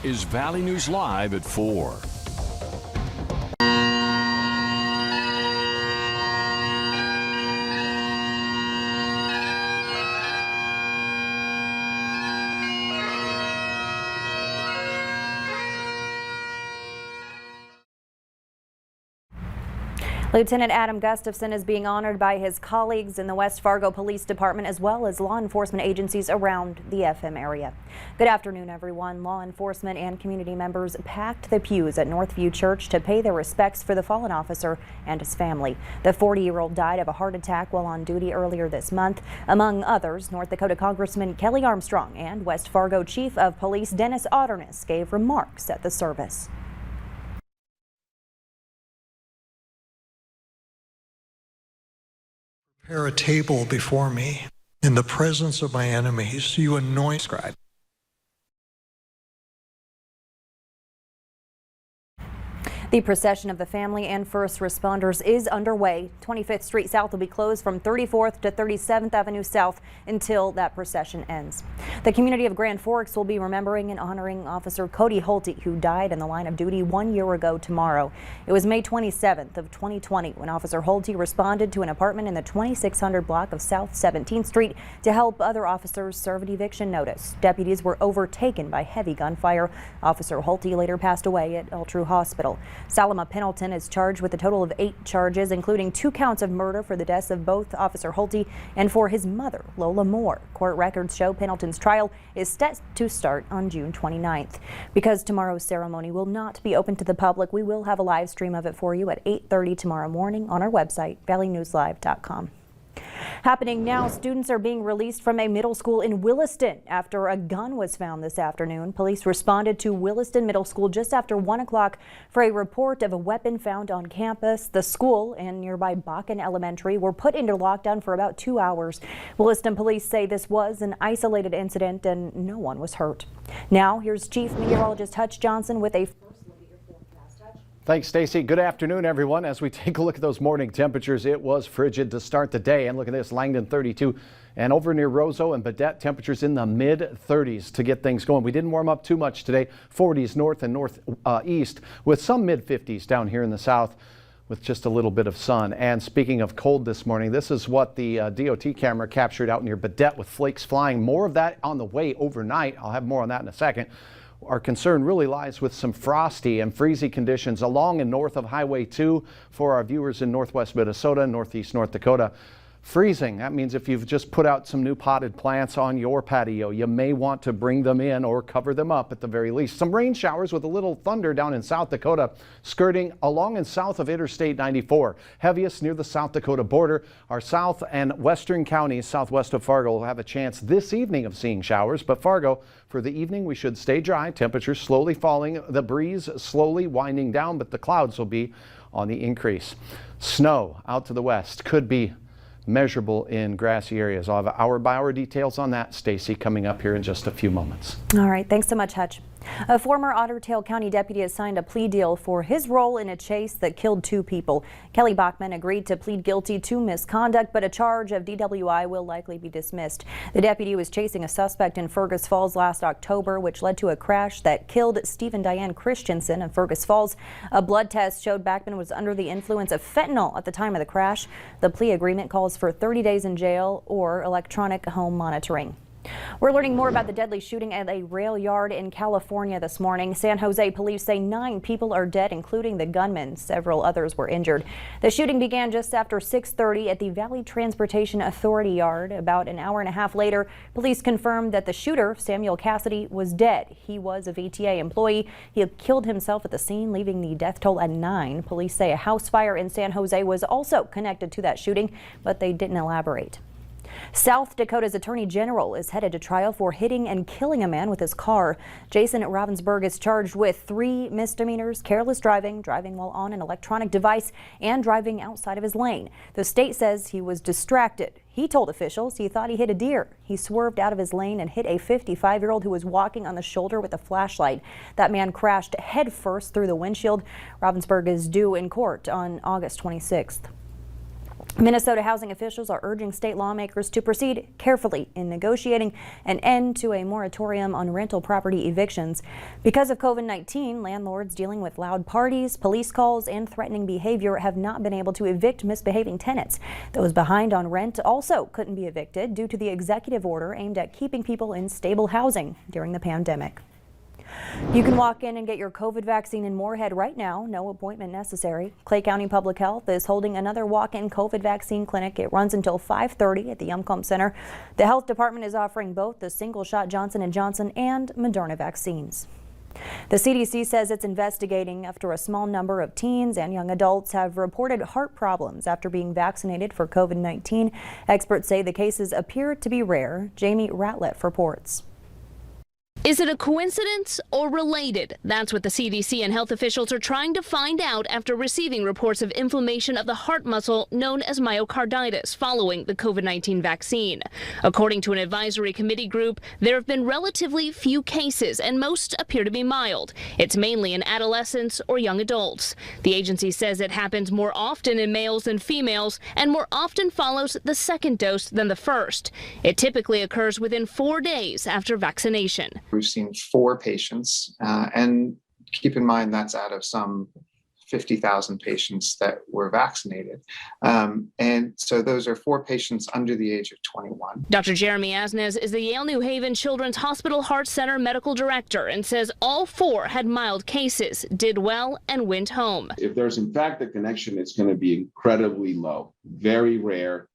is Valley News Live at 4. Lieutenant Adam Gustafson is being honored by his colleagues in the West Fargo Police Department as well as law enforcement agencies around the FM area. Good afternoon, everyone. Law enforcement and community members packed the pews at Northview Church to pay their respects for the fallen officer and his family. The 40-year-old died of a heart attack while on duty earlier this month. Among others, North Dakota Congressman Kelly Armstrong and West Fargo Chief of Police Dennis Otterness gave remarks at the service. Prepare a table before me in the presence of my enemies. You anoint scribe. The procession of the family and first responders is underway. 25th Street South will be closed from 34th to 37th Avenue South until that procession ends. The community of Grand Forks will be remembering and honoring Officer Cody Hulte, who died in the line of duty 1 year ago tomorrow. It was May 27th of 2020 when Officer Hulte responded to an apartment in the 2600 block of South 17th Street to help other officers serve an eviction notice. Deputies were overtaken by heavy gunfire. Officer Hulte later passed away at Eltrue Hospital. Salama Pendleton is charged with a total of 8 charges, including 2 counts of murder for the deaths of both Officer Hulte and for his mother, Lola Moore. Court records show Pendleton's trial is set to start on June 29th. Because tomorrow's ceremony will not be open to the public, we will have a live stream of it for you at 8:30 tomorrow morning on our website, valleynewslive.com. Happening now, students are being released from a middle school in Williston after a gun was found this afternoon. Police responded to Williston Middle School just after 1 o'clock for a report of a weapon found on campus. The school and nearby Bakken Elementary were put into lockdown for about 2 hours. Williston police say this was an isolated incident and no one was hurt. Now, here's Chief Meteorologist Hutch Johnson with a Thanks, Stacy. Good afternoon, everyone. As we take a look at those morning temperatures, it was frigid to start the day. And look at this, Langdon 32, and over near Roseau and Badette, temperatures in the mid-30s to get things going. We didn't warm up too much today. 40s north and northeast with some mid-50s down here in the south with just a little bit of sun. And speaking of cold this morning, this is what the DOT camera captured out near Badette with flakes flying. More of that on the way overnight. I'll have more on that in a second. Our concern really lies with some frosty and freezy conditions along and north of Highway 2 for our viewers in northwest Minnesota and northeast North Dakota. Freezing, that means if you've just put out some new potted plants on your patio, you may want to bring them in or cover them up at the very least. Some rain showers with a little thunder down in South Dakota, skirting along and south of Interstate 94. Heaviest near the South Dakota border. Our south and western counties southwest of Fargo will have a chance this evening of seeing showers, but Fargo, for the evening, we should stay dry. Temperatures slowly falling, the breeze slowly winding down, but the clouds will be on the increase. Snow out to the west could be measurable in grassy areas. I'll have hour-by-hour details on that, Stacy, coming up here in just a few moments. All right, thanks so much, Hutch. A former Otter Tail County deputy has signed a plea deal for his role in a chase that killed 2 people. Kelly Bachman agreed to plead guilty to misconduct, but a charge of DWI will likely be dismissed. The deputy was chasing a suspect in Fergus Falls last October, which led to a crash that killed Stephen Diane Christensen in Fergus Falls. A blood test showed Bachman was under the influence of fentanyl at the time of the crash. The plea agreement calls for 30 days in jail or electronic home monitoring. We're learning more about the deadly shooting at a rail yard in California this morning. San Jose police say 9 people are dead, including the gunman. Several others were injured. The shooting began just after 6:30 at the Valley Transportation Authority yard. About an hour and a half later, police confirmed that the shooter, Samuel Cassidy, was dead. He was a VTA employee. He had killed himself at the scene, leaving the death toll at 9. Police say a house fire in San Jose was also connected to that shooting, but they didn't elaborate. South Dakota's Attorney General is headed to trial for hitting and killing a man with his car. Jason Ravensburg is charged with 3 misdemeanors: careless driving, driving while on an electronic device, and driving outside of his lane. The state says he was distracted. He told officials he thought he hit a deer. He swerved out of his lane and hit a 55-year-old who was walking on the shoulder with a flashlight. That man crashed headfirst through the windshield. Ravensburg is due in court on August 26th. Minnesota housing officials are urging state lawmakers to proceed carefully in negotiating an end to a moratorium on rental property evictions. Because of COVID-19, landlords dealing with loud parties, police calls, and threatening behavior have not been able to evict misbehaving tenants. Those behind on rent also couldn't be evicted due to the executive order aimed at keeping people in stable housing during the pandemic. You can walk in and get your COVID vaccine in Moorhead right now, no appointment necessary. Clay County Public Health is holding another walk-in COVID vaccine clinic. It runs until 5:30 at the Umcomb Center. The health department is offering both the single-shot Johnson & Johnson and Moderna vaccines. The CDC says it's investigating after a small number of teens and young adults have reported heart problems after being vaccinated for COVID-19. Experts say the cases appear to be rare. Jamie Ratliff reports. Is it a coincidence or related? That's what the CDC and health officials are trying to find out after receiving reports of inflammation of the heart muscle known as myocarditis following the COVID-19 vaccine. According to an advisory committee group, there have been relatively few cases and most appear to be mild. It's mainly in adolescents or young adults. The agency says it happens more often in males than females and more often follows the second dose than the first. It typically occurs within 4 days after vaccination. We've seen 4 patients, and keep in mind that's out of some 50,000 patients that were vaccinated. And so those are 4 patients under the age of 21. Dr. Jeremy Asnes is the Yale New Haven Children's Hospital Heart Center medical director and says all 4 had mild cases, did well, and went home. If there's in fact a connection, it's going to be incredibly low, very rare.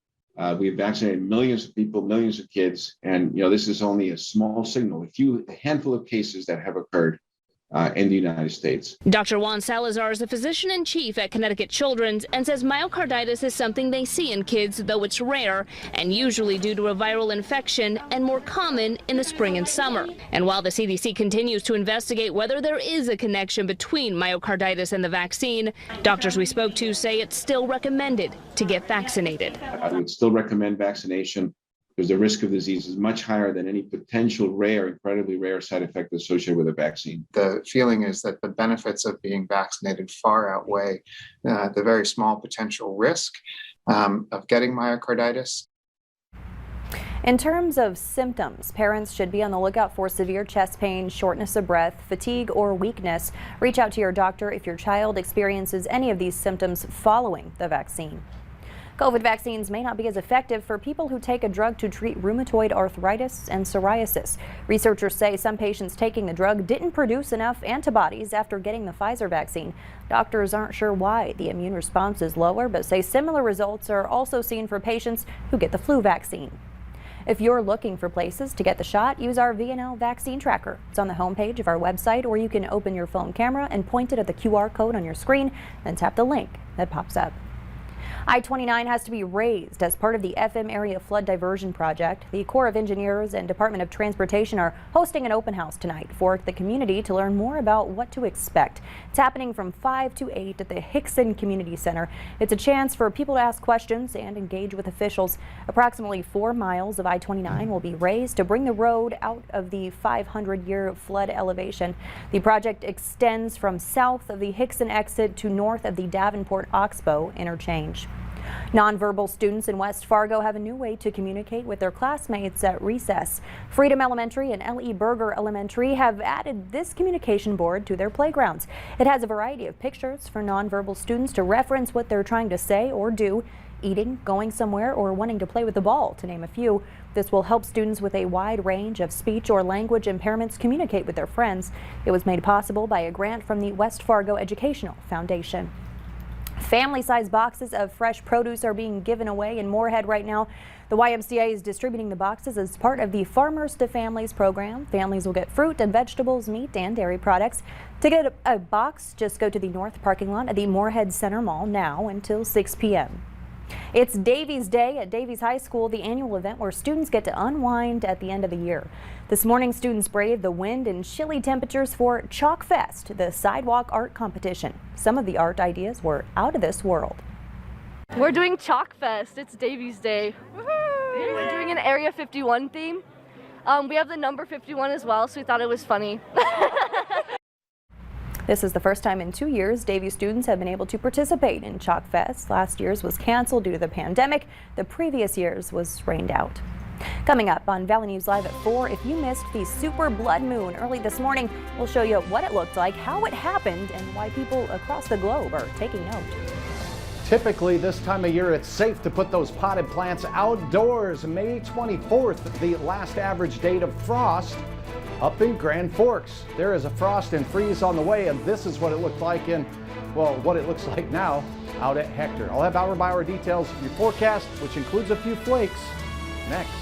We've vaccinated millions of people, millions of kids, and this is only a small signal, a handful of cases that have occurred in the United States. Dr. Juan Salazar is a physician-in-chief at Connecticut Children's and says myocarditis is something they see in kids, though it's rare and usually due to a viral infection and more common in the spring and summer. And while the CDC continues to investigate whether there is a connection between myocarditis and the vaccine, doctors we spoke to say it's still recommended to get vaccinated. I would still recommend vaccination because the risk of disease is much higher than any potential rare, incredibly rare side effect associated with a vaccine. The feeling is that the benefits of being vaccinated far outweigh the very small potential risk of getting myocarditis. In terms of symptoms, parents should be on the lookout for severe chest pain, shortness of breath, fatigue, or weakness. Reach out to your doctor if your child experiences any of these symptoms following the vaccine. COVID vaccines may not be as effective for people who take a drug to treat rheumatoid arthritis and psoriasis. Researchers say some patients taking the drug didn't produce enough antibodies after getting the Pfizer vaccine. Doctors aren't sure why the immune response is lower, but say similar results are also seen for patients who get the flu vaccine. If you're looking for places to get the shot, use our VNL vaccine tracker. It's on the homepage of our website, or you can open your phone camera and point it at the QR code on your screen, then tap the link that pops up. I-29 has to be raised as part of the FM area flood diversion project. The Corps of Engineers and Department of Transportation are hosting an open house tonight for the community to learn more about what to expect. It's happening from 5 to 8 at the Hickson Community Center. It's a chance for people to ask questions and engage with officials. Approximately 4 miles of I-29 will be raised to bring the road out of the 500-year flood elevation. The project extends from south of the Hickson exit to north of the Davenport-Oxbow interchange. Nonverbal students in West Fargo have a new way to communicate with their classmates at recess. Freedom Elementary and L.E. Berger Elementary have added this communication board to their playgrounds. It has a variety of pictures for nonverbal students to reference what they're trying to say or do, eating, going somewhere, or wanting to play with the ball, to name a few. This will help students with a wide range of speech or language impairments communicate with their friends. It was made possible by a grant from the West Fargo Educational Foundation. Family-sized boxes of fresh produce are being given away in Moorhead right now. The YMCA is distributing the boxes as part of the Farmers to Families program. Families will get fruit and vegetables, meat, and dairy products. To get a box, just go to the north parking lot at the Moorhead Center Mall now until 6 p.m. It's Davies Day at Davies High School, the annual event where students get to unwind at the end of the year. This morning, students braved the wind and chilly temperatures for Chalk Fest, the sidewalk art competition. Some of the art ideas were out of this world. We're doing Chalk Fest. It's Davies Day. Woohoo! We're doing an Area 51 theme. We have the number 51 as well, so we thought it was funny. This is the first time in 2 years Davie students have been able to participate in Chalk Fest. Last year's was canceled due to the pandemic. The previous year's was rained out. Coming up on Valley News Live at 4, if you missed the super blood moon early this morning, we'll show you what it looked like, how it happened, and why people across the globe are taking note. Typically this time of year it's safe to put those potted plants outdoors. May 24th, the last average date of frost up in Grand Forks. There is a frost and freeze on the way, and this is what it looked like what it looks like now out at Hector. I'll have hour by hour details of your forecast, which includes a few flakes, next.